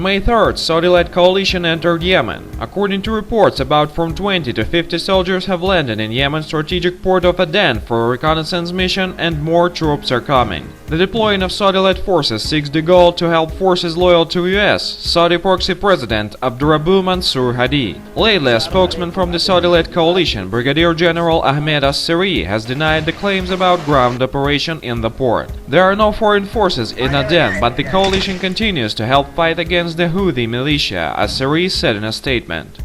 May 3rd, Saudi-led coalition entered Yemen. According to reports, about from 20 to 50 soldiers have landed in Yemen's strategic port of Aden for a reconnaissance mission, and more troops are coming. The deploying of Saudi-led forces seeks the goal to help forces loyal to US, Saudi proxy president Abdurabu Mansur Hadi. Lately, a spokesman from the Saudi-led coalition, Brigadier General Ahmed As-Siri, has denied the claims about ground operation in the port. There are no foreign forces in Aden, but the coalition continues to help fight against the Houthi militia, As-Siri said in a statement.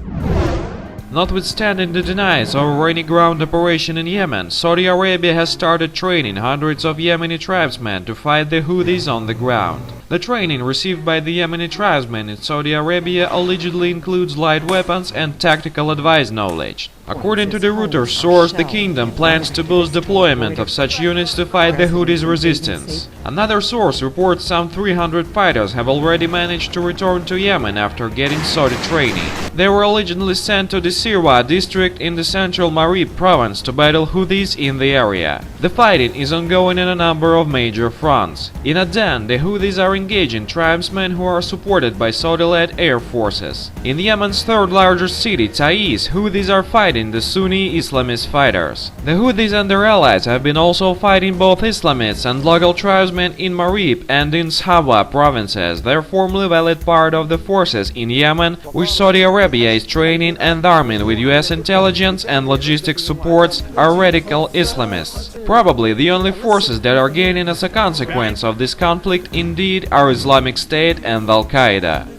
Notwithstanding the denials over any ground operation in Yemen, Saudi Arabia has started training hundreds of Yemeni tribesmen to fight the Houthis on the ground. The training received by the Yemeni tribesmen in Saudi Arabia allegedly includes light weapons and tactical advice knowledge. According to the Reuters source, the kingdom plans to boost deployment of such units to fight the Houthis' resistance. Another source reports some 300 fighters have already managed to return to Yemen after getting Saudi training. They were originally sent to the Sirwa district in the central Marib province to battle Houthis in the area. The fighting is ongoing in a number of major fronts. In Aden, the Houthis are engaging tribesmen who are supported by Saudi-led air forces. In Yemen's third largest city, Taiz, Houthis are fighting the Sunni Islamist fighters. The Houthis and their allies have been also fighting both Islamists and local tribesmen in Marib and in Sawa provinces. They are formerly valid part of the forces in Yemen, which Saudi Arabia is training and arming with US intelligence and logistics supports, are radical Islamists. Probably the only forces that are gaining as a consequence of this conflict indeed are Islamic State and Al-Qaeda.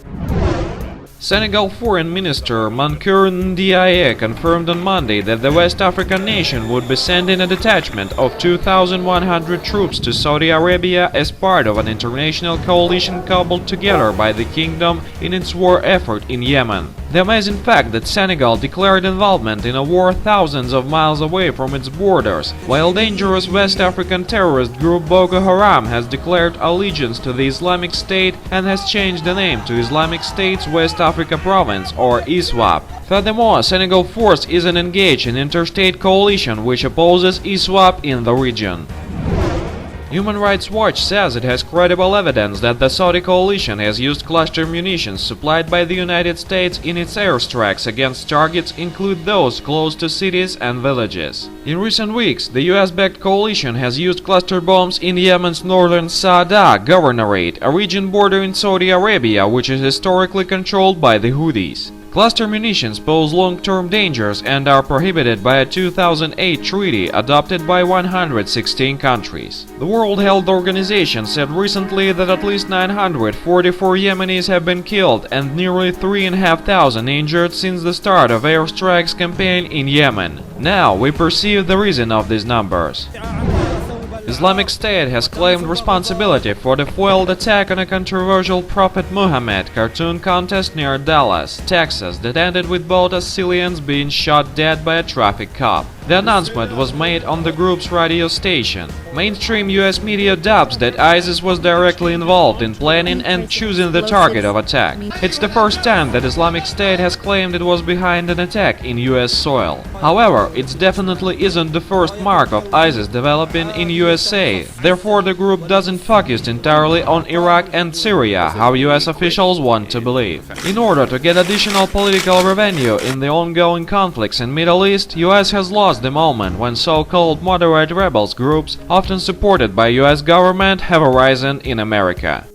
Senegal Foreign Minister Mankeur Ndiaye confirmed on Monday that the West African nation would be sending a detachment of 2,100 troops to Saudi Arabia as part of an international coalition cobbled together by the kingdom in its war effort in Yemen. The amazing fact that Senegal declared involvement in a war thousands of miles away from its borders, while dangerous West African terrorist group Boko Haram has declared allegiance to the Islamic State and has changed the name to Islamic State's West Africa Province, or ISWAP. Furthermore, Senegal force isn't engaged in interstate coalition which opposes ISWAP in the region. Human Rights Watch says it has credible evidence that the Saudi coalition has used cluster munitions supplied by the United States in its airstrikes against targets, include those close to cities and villages. In recent weeks, the US-backed coalition has used cluster bombs in Yemen's northern Saada Governorate, a region bordering Saudi Arabia which is historically controlled by the Houthis. Cluster munitions pose long-term dangers and are prohibited by a 2008 treaty adopted by 116 countries. The World Health Organization said recently that at least 944 Yemenis have been killed and nearly 3,500 injured since the start of airstrikes campaign in Yemen. Now we perceive the reason of these numbers. Islamic State has claimed responsibility for the foiled attack on a controversial Prophet Muhammad cartoon contest near Dallas, Texas, that ended with both Assyrians being shot dead by a traffic cop. The announcement was made on the group's radio station. Mainstream US media dubs that ISIS was directly involved in planning and choosing the target of attack. It's the first time that Islamic State has claimed it was behind an attack in US soil. However, it definitely isn't the first mark of ISIS developing in USA. Therefore, the group doesn't focus entirely on Iraq and Syria, how US officials want to believe. In order to get additional political revenue in the ongoing conflicts in Middle East, US has lost the moment when so-called moderate rebels groups, often supported by US government, have arisen in America.